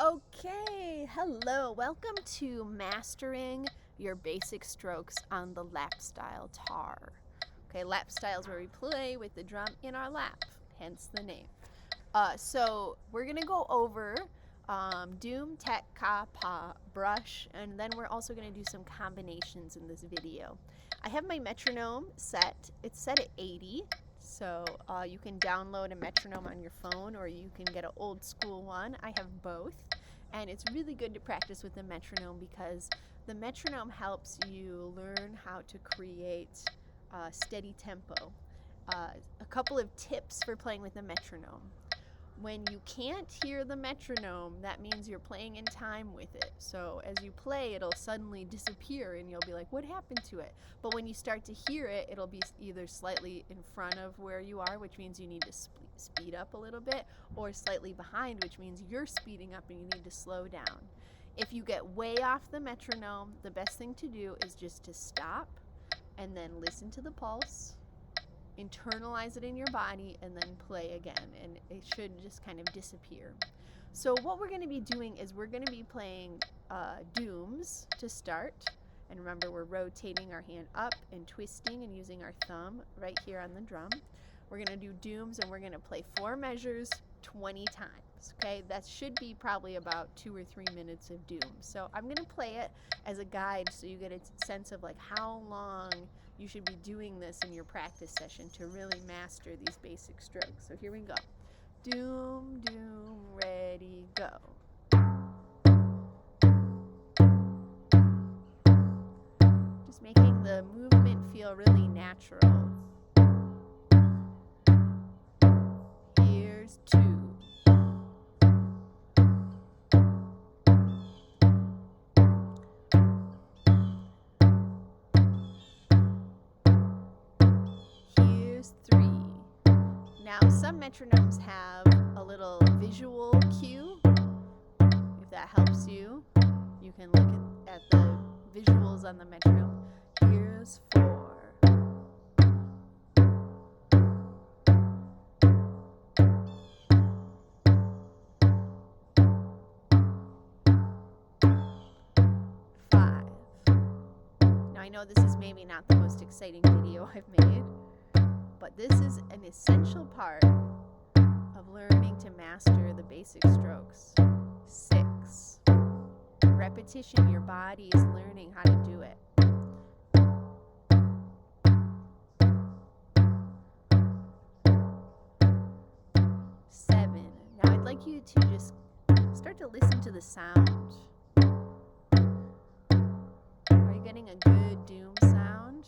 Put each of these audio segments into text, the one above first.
Okay, hello. Welcome to Mastering Your Basic Strokes on the Lap Style Tar. Okay, lap style is where we play with the drum in our lap, hence the name. So we're gonna go over doom, tek, ka, pa, brush, and then we're also gonna do some combinations in this video. I have my metronome set. It's set at 80. So you can download a metronome on your phone or you can get an old school one. I have both. And it's really good to practice with the metronome because the metronome helps you learn how to create steady tempo. A couple of tips for playing with the metronome. When you can't hear the metronome, that means you're playing in time with it. So as you play, it'll suddenly disappear and you'll be like, what happened to it? But when you start to hear it, it'll be either slightly in front of where you are, which means you need to speed up a little bit, or slightly behind, which means you're speeding up and you need to slow down. If you get way off the metronome, the best thing to do is just to stop and then listen to the pulse, internalize it in your body, and then play again, and it should just kind of disappear. So what we're going to be doing is we're going to be playing dooms to start, and remember we're rotating our hand up and twisting and using our thumb right here on the drum. We're going to do dooms and we're going to play 4 measures 20 times. Okay, that should be probably about 2 or 3 minutes of dooms. So I'm going to play it as a guide so you get a sense of like how long you should be doing this in your practice session to really master these basic strokes. So here we go. Doom, doom, ready, go. Just making the movement feel really natural. Here's 2. Now, some metronomes have a little visual cue. If that helps you, you can look at the visuals on the metronome. Here's 4. Now, I know this is maybe not the most exciting video I've made, but this is an essential part of learning to master the basic strokes. 6. Repetition, your body is learning how to do it. 7. Now I'd like you to just start to listen to the sound. Are you getting a good doom sound?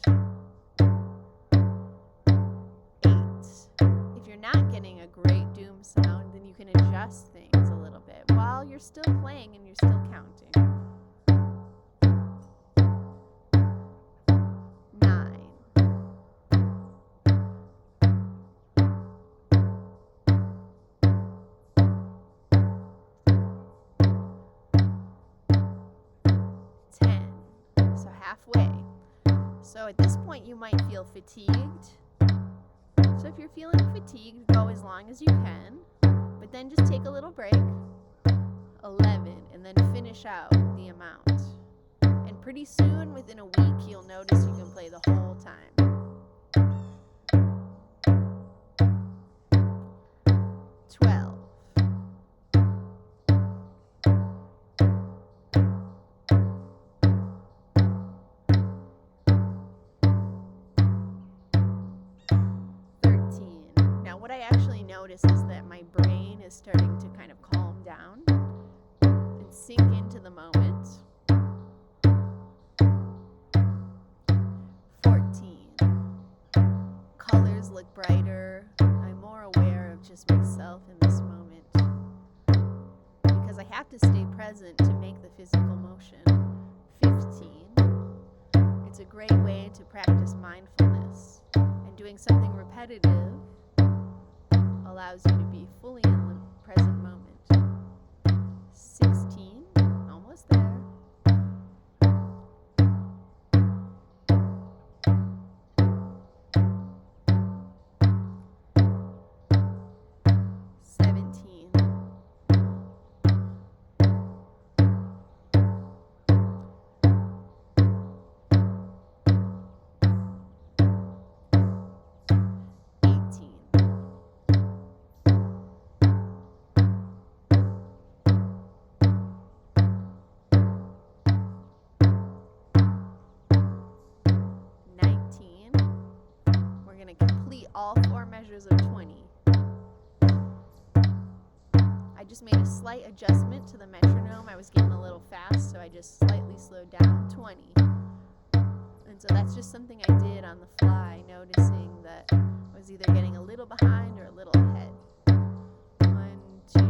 Not getting a great doom sound, then you can adjust things a little bit while you're still playing and you're still counting. 9. 10. So halfway. So at this point you might feel fatigued. So if you're feeling fatigued, go as long as you can, but then just take a little break. 11, and then finish out the amount. And pretty soon, within a week, you'll notice you can play the whole time. 12. 13. Now what I actually notice is that my brain is starting to kind of calm down and sink into the moment. 14. Colors look brighter. I'm more aware of just myself in this moment because I have to stay present to make the physical motion. 15. It's a great way to practice mindfulness, and doing something repetitive allows you to be fully in the present moment. 16, almost there. 17. all 4 measures of 20. I just made a slight adjustment to the metronome. I was getting a little fast, so I just slightly slowed down. 20. And so that's just something I did on the fly, noticing that I was either getting a little behind or a little ahead. 1, 2,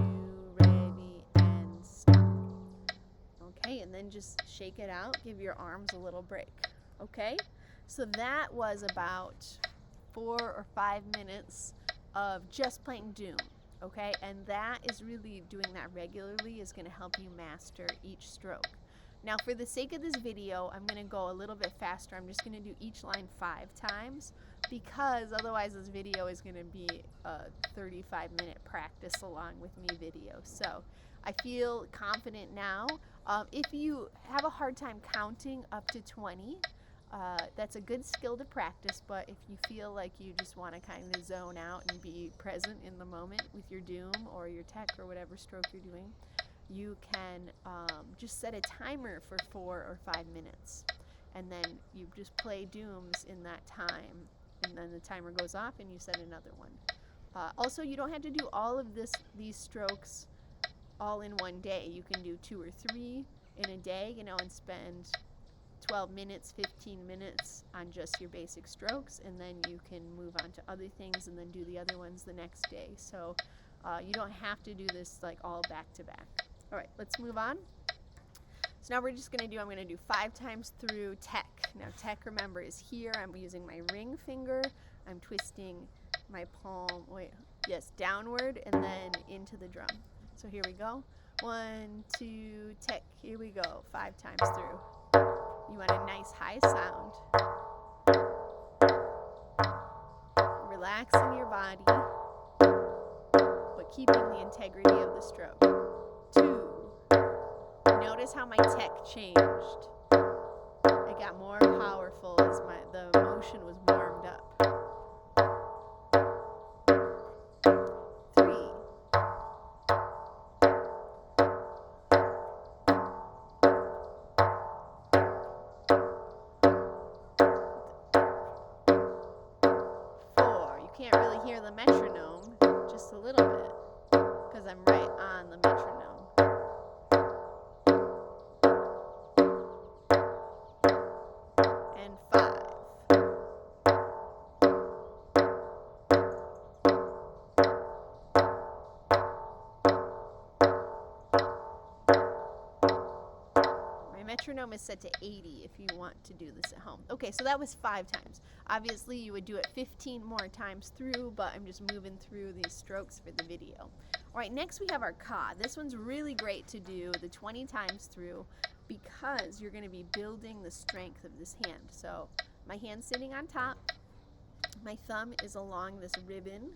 ready, and stop. Okay, and then just shake it out. Give your arms a little break. Okay, so that was about 4 or 5 minutes of just playing Doom. Okay, and that is really, doing that regularly is going to help you master each stroke. Now, for the sake of this video, I'm going to go a little bit faster. I'm just going to do each line 5 times, because otherwise this video is going to be a 35-minute practice along with me video. So I feel confident now. If you have a hard time counting up to 20, that's a good skill to practice, but if you feel like you just want to kind of zone out and be present in the moment with your Doom or your tech or whatever stroke you're doing, you can just set a timer for 4 or 5 minutes, and then you just play Dooms in that time, and then the timer goes off and you set another one. Also, you don't have to do all of these strokes all in one day. You can do 2 or 3 in a day, and spend 12 minutes, 15 minutes on just your basic strokes, and then you can move on to other things and then do the other ones the next day. So you don't have to do this like all back to back. All right, let's move on. So now I'm going to do 5 times through tech. Now tech, remember, is here. I'm using my ring finger. I'm twisting my palm, downward and then into the drum. So here we go. 1, 2, tech. Here we go. 5 times through. You want a nice high sound. Relaxing your body, but keeping the integrity of the stroke. 2. Notice how my tech changed. It got more powerful as the motion was warmed up. 3. 4. You can't really hear the metronome, just a little bit, because I'm right on the metronome. And 5. My metronome is set to 80 if you want to do this at home. Okay, so that was 5 times. Obviously, you would do it 15 more times through, but I'm just moving through these strokes for the video. All right, next we have our ka. This one's really great to do the 20 times through, because you're going to be building the strength of this hand. So my hand's sitting on top, my thumb is along this ribbon,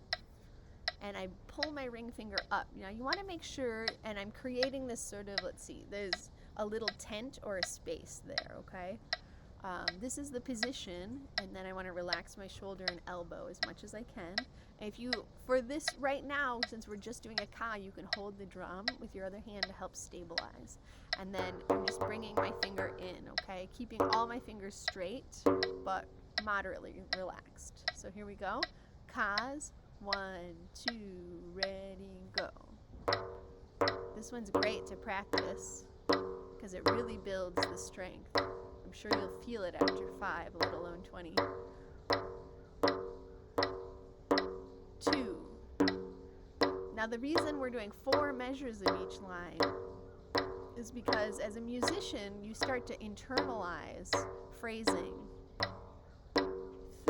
and I pull my ring finger up. Now you want to make sure, and I'm creating this sort of, there's a little tent or a space there, okay? This is the position, and then I want to relax my shoulder and elbow as much as I can. And for this right now, since we're just doing a ka, you can hold the drum with your other hand to help stabilize. And then I'm just bringing my finger in, okay? Keeping all my fingers straight, but moderately relaxed. So here we go. Kas, 1, 2, ready, go. This one's great to practice because it really builds the strength. I'm sure you'll feel it after 5, let alone 20. 2. Now the reason we're doing 4 measures of each line is because as a musician, you start to internalize phrasing.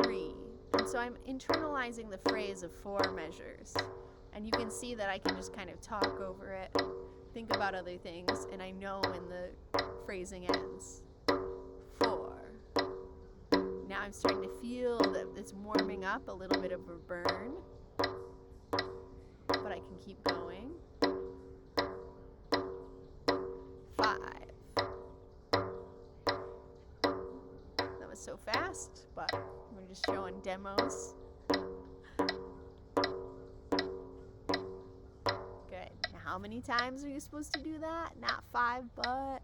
3. And so I'm internalizing the phrase of 4 measures. And you can see that I can just kind of talk over it, think about other things, and I know when the phrasing ends. 4. Now I'm starting to feel that it's warming up, a little bit of a burn, but I can keep going. 5. That was so fast, but we're just showing demos. Good. Now how many times are you supposed to do that? Not 5, but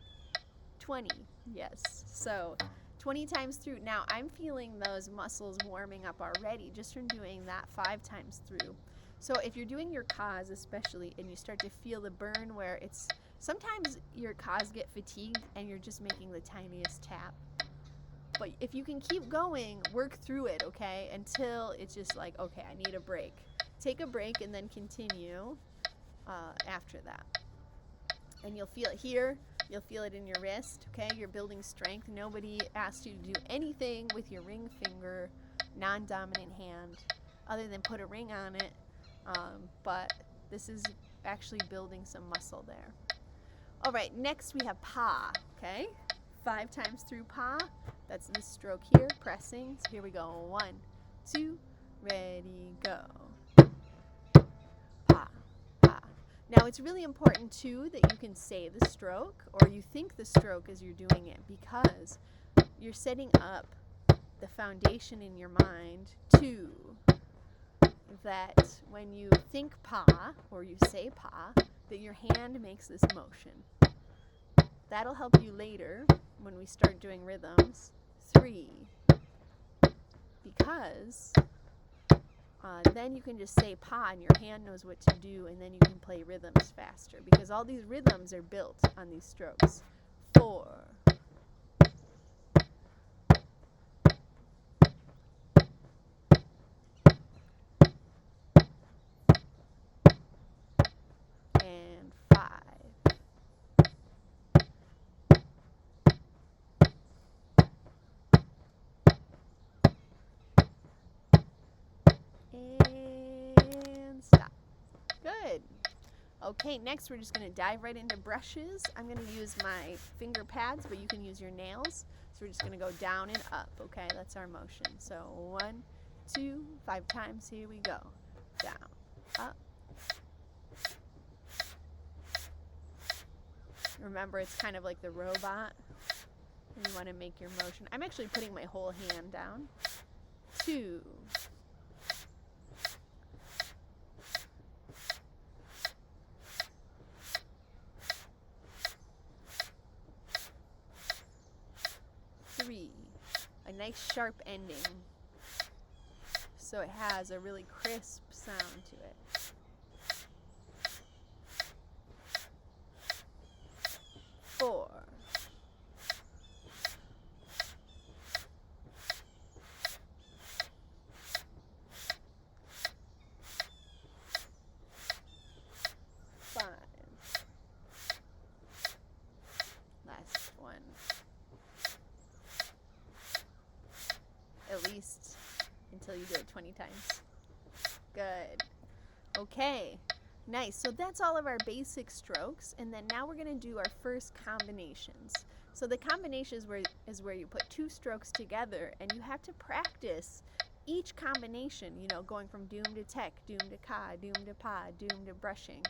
20. Yes. So 20 times through. Now I'm feeling those muscles warming up already just from doing that 5 times through. So if you're doing your cause especially and you start to feel the burn where it's, sometimes your cause get fatigued and you're just making the tiniest tap. But if you can keep going, work through it, okay, until it's just like, okay, I need a break. Take a break and then continue after that. And you'll feel it here, you'll feel it in your wrist, okay? You're building strength. Nobody asked you to do anything with your ring finger, non-dominant hand, other than put a ring on it. But this is actually building some muscle there. All right, next we have pa, okay? 5 times through pa. That's this stroke here, pressing. So here we go. 1, 2, ready, go. Pa, pa. Now it's really important too that you can say the stroke or you think the stroke as you're doing it, because you're setting up the foundation in your mind to that when you think pa or you say pa, that your hand makes this motion. That'll help you later when we start doing rhythms. 3, because then you can just say pa and your hand knows what to do, and then you can play rhythms faster because all these rhythms are built on these strokes. 4, and 5. And stop. Good. Okay, next we're just going to dive right into brushes. I'm going to use my finger pads, but you can use your nails. So we're just going to go down and up, okay? That's our motion. So 1, 2, 5 times. Here we go. Down, up. Remember, it's kind of like the robot. And you want to make your motion. I'm actually putting my whole hand down. 2. 3. A nice sharp ending, so it has a really crisp sound to it. 4. 5. Last one. At least until you do it 20 times. Good. Okay, nice. So that's all of our basic strokes, and then now we're going to do our first combinations. So the combination is where you put 2 strokes together, and you have to practice each combination, you know, going from doom to tek, doom to ka, doom to pa, doom to brushing,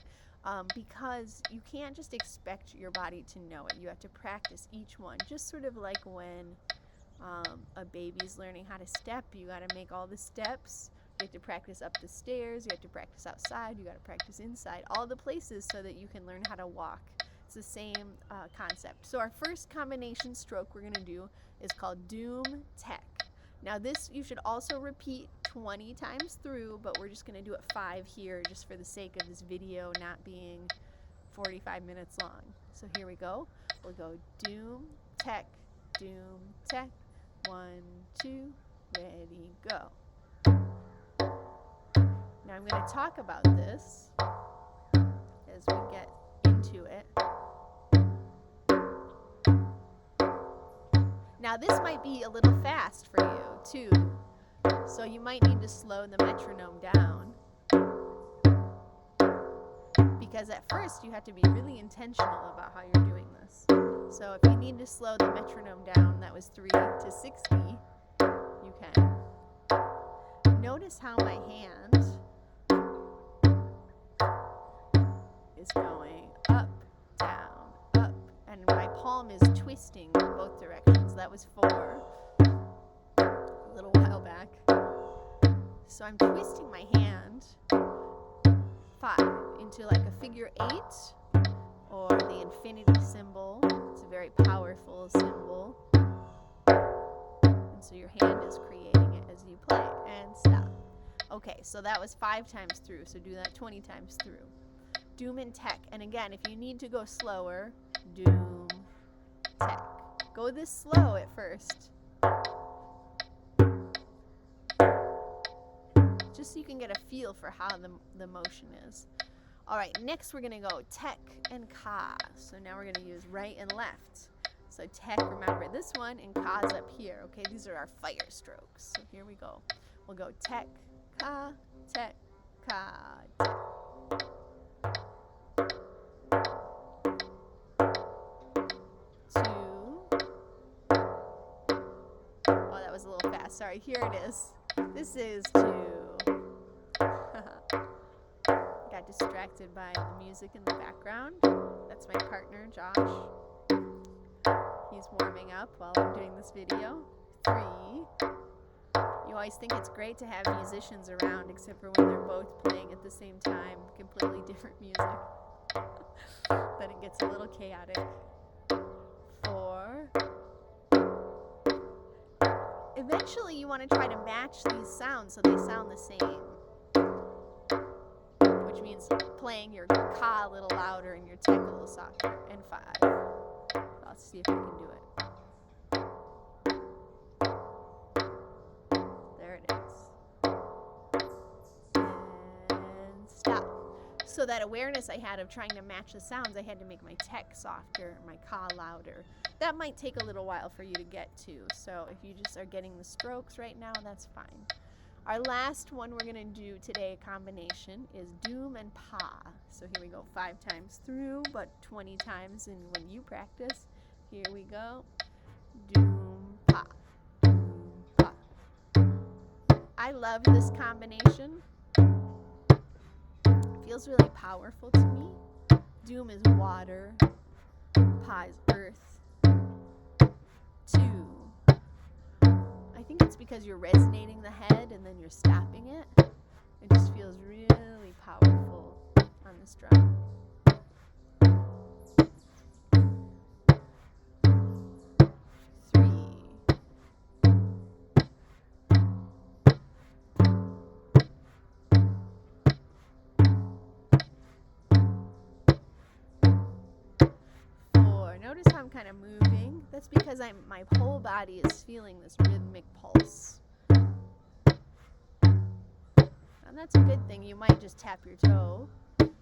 because you can't just expect your body to know it. You have to practice each one, just sort of like when a baby's learning how to step. You got to make all the steps. You have to practice up the stairs. You have to practice outside. You got to practice inside. All the places so that you can learn how to walk. It's the same concept. So our first combination stroke we're going to do is called doom tek. Now this you should also repeat 20 times through, but we're just going to do it 5 here just for the sake of this video not being 45 minutes long. So here we go. We'll go doom tek, doom tek. 1, 2, ready, go. Now I'm going to talk about this as we get into it. Now this might be a little fast for you too, so you might need to slow the metronome down, because at first you have to be really intentional about how you're doing this. So if you need to slow the metronome down, that was 3 to 60, you can. Notice how my hand is going up, down, up, and my palm is twisting in both directions. That was 4 a little while back. So I'm twisting my hand 5 into like a figure 8 or the infinity symbol. It's a very powerful symbol. So your hand is creating it as you play. And stop. Okay, so that was 5 times through. So do that 20 times through. Doom and tech. And again, if you need to go slower, doom, tech. Go this slow at first. Just so you can get a feel for how the motion is. All right, next we're going to go tech and ka. So now we're going to use right and left. So tech, remember this one, and ka's up here. Okay, these are our fire strokes. So here we go. We'll go tech, ka, tech, ka, tech. Oh, that was a little fast. Sorry, here it is. This is 2. Got distracted by the music in the background. That's my partner, Josh. He's warming up while I'm doing this video. 3. You always think it's great to have musicians around, except for when they're both playing at the same time, completely different music. Then it gets a little chaotic. 4. Eventually you want to try to match these sounds so they sound the same. Which means playing your ka a little louder and your tech a little softer. And 5. Let's see if we can do it. There it is. And stop. So that awareness I had of trying to match the sounds, I had to make my tech softer, my ka louder. That might take a little while for you to get to. So if you just are getting the strokes right now, that's fine. Our last one we're going to do today, a combination, is doom and pa. So here we go, 5 times through, but 20 times in when you practice. Here we go. Doom, pa. Doom, pa. I love this combination. It feels really powerful to me. Doom is water. Pa is earth. 2. I think it's because you're resonating the head and then you're stopping it. It just feels really powerful on this drum. 3. 4. Notice how I'm kind of moving. That's because my whole body is feeling this rhythmic pulse. And that's a good thing. You might just tap your toe,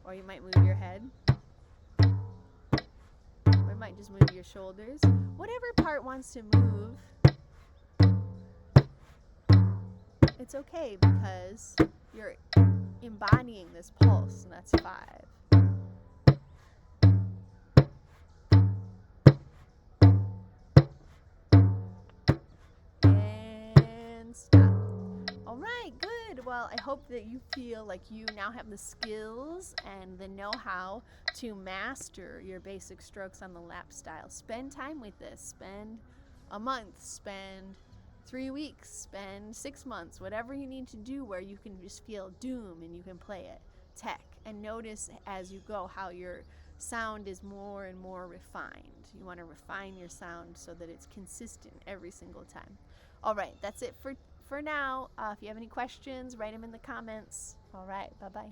or you might move your head, or you might just move your shoulders. Whatever part wants to move, it's okay because you're embodying this pulse, and that's 5. Stop. All right, good. Well, I hope that you feel like you now have the skills and the know-how to master your basic strokes on the lap style. Spend time with this. Spend a month. Spend 3 weeks. Spend 6 months. Whatever you need to do where you can just feel doom and you can play it. Tech. And notice as you go how your sound is more and more refined. You want to refine your sound so that it's consistent every single time. All right, that's it for now. If you have any questions, write them in the comments. All right, bye-bye.